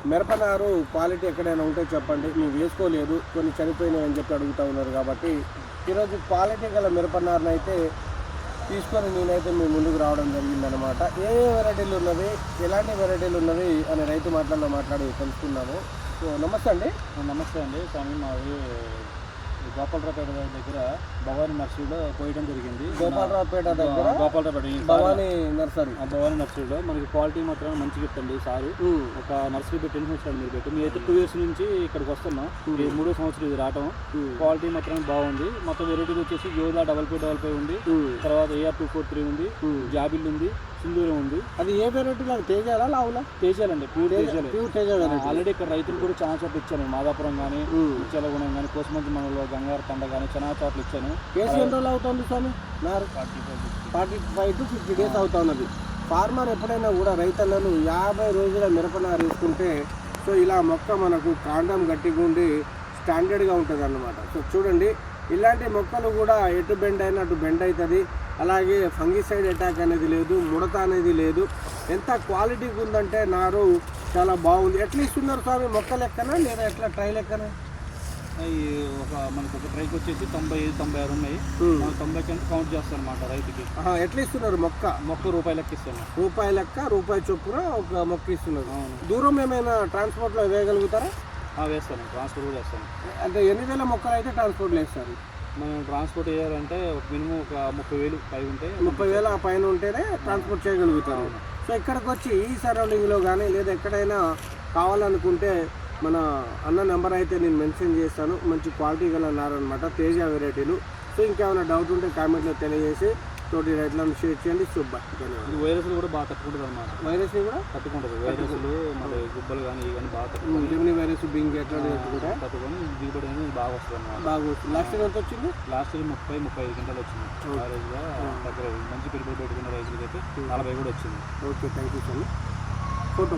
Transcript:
మిరపనారు quality ఎక్కడైనా ఉంటే చెప్పండి, మేము వేసుకోలేదు కొన్ని చనిపోయినాయి అని చెప్పి అడుగుతూ ఉన్నారు. కాబట్టి ఈరోజు క్వాలిటీ గల మిరపనారుని అయితే తీసుకొని నేనైతే మీ ముందుకు రావడం జరిగిందనమాట. ఏ వెరైటీలు ఉన్నవి, ఎలాంటి వెరైటీలు ఉన్నవి అనే రైతు మాట్లాడి తెలుసుకున్నాము. సో నమస్తే అండి. నమస్తే అండి. స్వామి మాది గోపాలరావుపేట దగ్గర భవానీ నర్సరీలో పోయడం జరిగింది. గోపాలరావుపేట దగ్గర భవానీ నర్సరీలో మనకి క్వాలిటీ మాత్రం మంచిగా ఇట్టండి. సారు ఒక నర్సరీ పెట్టి 10 సంవత్సరాలు మీరు పెట్టి మేము అయితే 2 years నుంచి ఇక్కడికి వస్తున్నాం. 3వ సంవత్సరం ఇది రావటం. క్వాలిటీ మాత్రం బాగుంది. మొత్తం వెరైటీలు వచ్చేసి యోధా 55 ఉంది, తర్వాత AR 243 ఉంది, జాబిల్ ఉంది, సింధూరం ఉంది. అది ఏ వెరైటీలో? తేజాలా లావులా? తేజాలండి, ప్యూర్ తేజ. ఆల్రెడీ ఇక్కడ రైతులు కూడా చాలా చోట్ల ఇచ్చాను. మాదాపురం కానీ, ముత్యాలగూడెం కానీ, కోసమంచి మండలంలో గంగారు తండ కానీ చాలా చోట్ల ఇచ్చాను. కేసు ఎన్ని రోజులు అవుతుంది స్వామి? 45 to 50 days అవుతున్నది. ఫార్మర్ ఎప్పుడైనా కూడా రైతులను 50 రోజుల మిరపనారు వేసుకుంటే సో ఇలా మొక్క మనకు కాండం గట్టిగా ఉండి స్టాండర్డ్గా ఉంటుంది అన్నమాట. సో చూడండి, ఇలాంటి మొక్కలు కూడా ఎటు బెండ్ అయినా అటు బెండ్ అవుతుంది. అలాగే ఫంగిసైడ్ అటాక్ అనేది లేదు, ముడత అనేది లేదు. ఎంత క్వాలిటీగా ఉందంటే నారు చాలా బాగుంది. ఎట్లా ఇస్తున్నారు స్వామి? మొక్క లెక్కనా లేదా ఎట్లా ట్రై లెక్కనా? మనకు ఒక ట్రైకి వచ్చేసి 95-96 ఉన్నాయి. 90 కింద కౌంట్ చేస్తాను అనమాట రైతుకి. ఎట్లా ఇస్తున్నారు? మొక్క రూపాయి లెక్క ఇస్తాను. రూపాయి చొప్పున ఒక మొక్క ఇస్తున్నారు. దూరం ఏమైనా ట్రాన్స్పోర్ట్లో వేయగలుగుతారా? వేస్తాను, ట్రాన్స్పోర్ట్ కూడా చేస్తాను. అంటే ఎన్ని వేల మొక్కలు అయితే ట్రాన్స్పోర్ట్లో వేస్తారు? మనం ట్రాన్స్పోర్ట్ చేయాలంటే మినిమం ఒక 30,000 పై ఉంటే 30,000 పైన ఉంటేనే ట్రాన్స్పోర్ట్ చేయగలుగుతారు. సో ఇక్కడికి వచ్చి ఈ సరౌండింగ్లో కానీ లేదా ఎక్కడైనా కావాలనుకుంటే మన అన్న నెంబర్ అయితే నేను మెన్షన్ చేస్తాను. మంచి క్వాలిటీ గల నారనమాట, తేజ వెరైటీలు. సో ఇంకేమైనా డౌట్ ఉంటే కామెంట్లో తెలియజేసి తోటి రైతులను షేర్ చేయండి. ధన్యవాదాలు. వైరస్లు కూడా బాగా తట్టుకుంటుంది అన్నమాట. వైరస్ని కూడా తట్టుకుంటుంది. వైరస్లు మరి గుబ్బలు కానీ ఇవన్నీ బాగా తట్టుకుంటుంది. వైరస్ బింగ్ ఎట్లా తట్టుకొని దిగుబడి అనేది బాగా వస్తుంది అన్నమాట. బాగా వస్తుంది. లాస్ట్ ఇయర్ ఎంత వచ్చింది? లాస్ట్ ఇయర్ 30-35 గంటలు వచ్చింది. యావరేజ్గా దగ్గర మంచి పెట్టుబడి పెట్టుకున్న రైతులకి అయితే 40 కూడా వచ్చింది. Okay, thank you sir. Photo